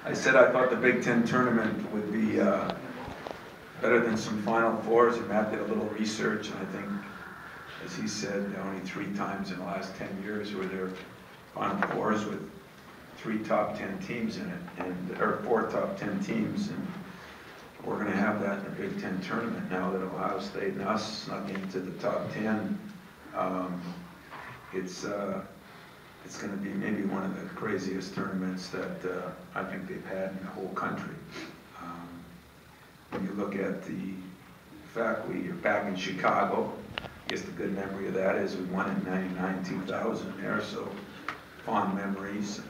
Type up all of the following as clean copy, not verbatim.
I said I thought the Big Ten tournament would be better than some Final Fours, and Matt did a little research, and I think, as he said, only 3 times in the last 10 years were there Final Fours with 3 top 10 teams in it, or 4 top 10 teams, and we're going to have that in the Big Ten tournament now that Ohio State and us snuck into the top 10. It's going to be maybe one of the craziest tournaments that I think they've had in the whole country. When you look at the fact we are back in Chicago, I guess the good memory of that is we won in 99, 2000 there, so fond memories.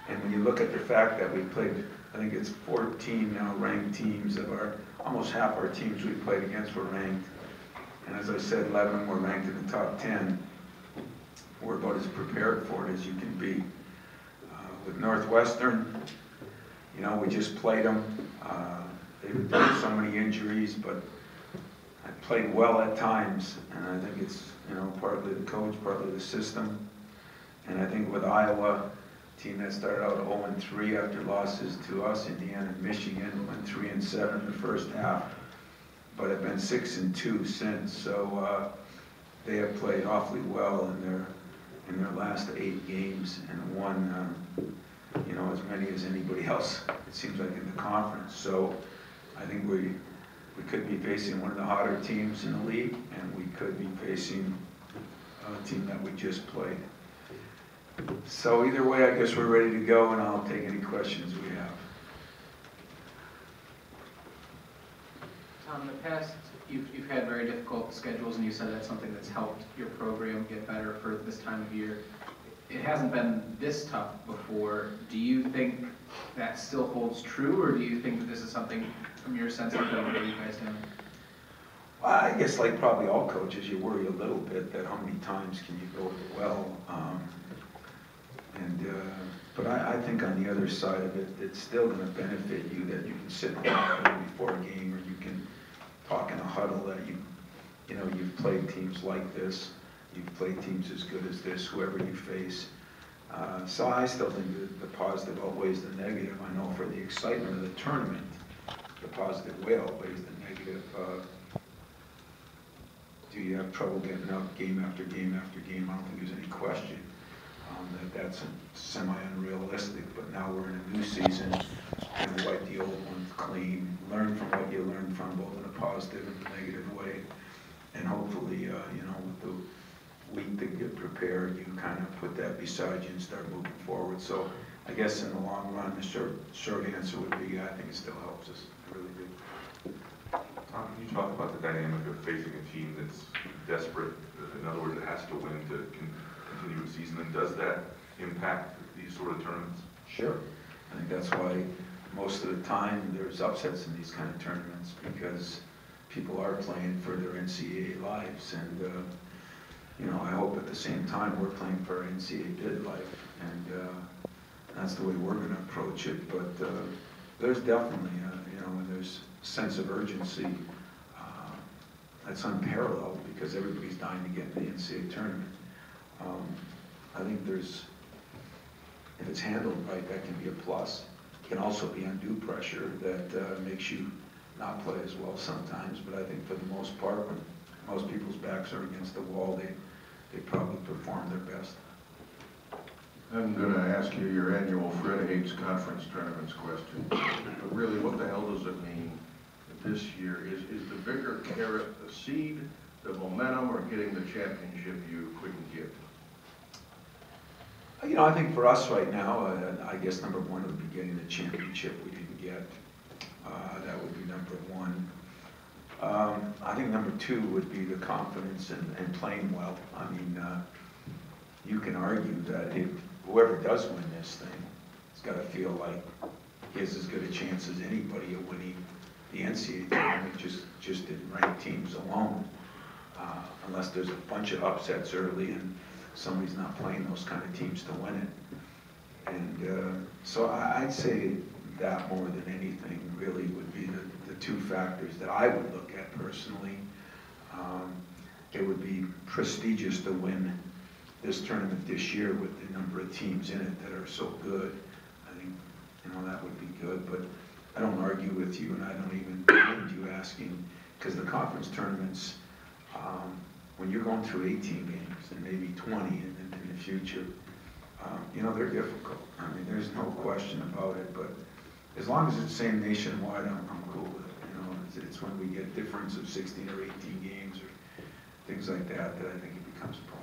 And when you look at the fact that we played, I think it's 14 now ranked teams of almost half our teams we played against were ranked. And as I said, 11 were ranked in the top 10. We're about as prepared for it as you can be. With Northwestern, we just played them. They've done so many injuries, but I played well at times, and I think it's partly the coach, partly the system. And I think with Iowa, a team that started out 0-3 after losses to us, Indiana and Michigan, went 3-7 in the first half, but have been 6-2 since. So they have played awfully well in their last 8 games and won as many as anybody else, it seems like, in the conference. So I think we could be facing one of the hotter teams in the league, and we could be facing a team that we just played. So either way, I guess we're ready to go, and I'll take any questions we have. Tom, in the past, you've had very difficult schedules, and you said that's something that's helped your program get better for this time of year. It hasn't been this tough before. Do you think that still holds true, or do you think that this is something, from your sense, that will get you guys down? Well, I guess like probably all coaches, you worry a little bit that how many times can you go to the well. But I think on the other side of it, it's still going to benefit you that you can sit in the huddle before a game, or you can talk in a huddle that you've played teams like this, you've played teams as good as this, whoever you face. So I still think the positive outweighs the negative. I know for the excitement of the tournament, the positive way outweighs the negative. Do you have trouble getting up game after game after game? I don't think there's any question that's semi-unrealistic, but now we're in a new season, and wipe the old ones clean, learn from what you learned from, both in a positive and a negative way, and hopefully, with the week to get prepared, you kind of put that beside you and start moving forward. So I guess in the long run, the short answer would be, I think it still helps us. I really do. Tom, can you talk about the dynamic of facing a team that's desperate? In other words, it has to win to continue the season, and does that impact these sort of tournaments? Sure. I think that's why most of the time there's upsets in these kind of tournaments, because people are playing for their NCAA lives, and I hope at the same time we're playing for our NCAA bid life, and that's the way we're going to approach it. But there's definitely, there's a sense of urgency that's unparalleled, because everybody's dying to get in the NCAA tournament. I think if it's handled right, that can be a plus. It can also be undue pressure that makes you not play as well sometimes, but I think for the most part, when most people's backs are against the wall, they probably perform their best. I'm going to ask you your annual Fred Hates conference tournaments question. But really, what the hell does it mean this year? Is the bigger carrot the seed, the momentum, or getting the championship you couldn't get? I think for us right now, I guess number one would be getting the championship we didn't get. That would be number one. I think number two would be the confidence and playing well. I mean, you can argue that if whoever does win this thing has got to feel like he has as good a chance as anybody of winning the NCAA tournament, just in ranked teams alone, unless there's a bunch of upsets early and somebody's not playing those kind of teams to win it. And so I'd say that more than anything really would be the two factors that I would look at personally. It would be prestigious to win this tournament this year with the number of teams in it that are so good. I think you know, that would be good, but I don't argue with you, and I don't even mind you asking, because the conference tournaments, when you're going through 18 games and maybe 20 in the future, you know, they're difficult. I mean, there's no question about it, but as long as it's the same nationwide, I'm cool with it. You know, it's when we get difference of 16 or 18 games or things like that that I think it becomes a problem.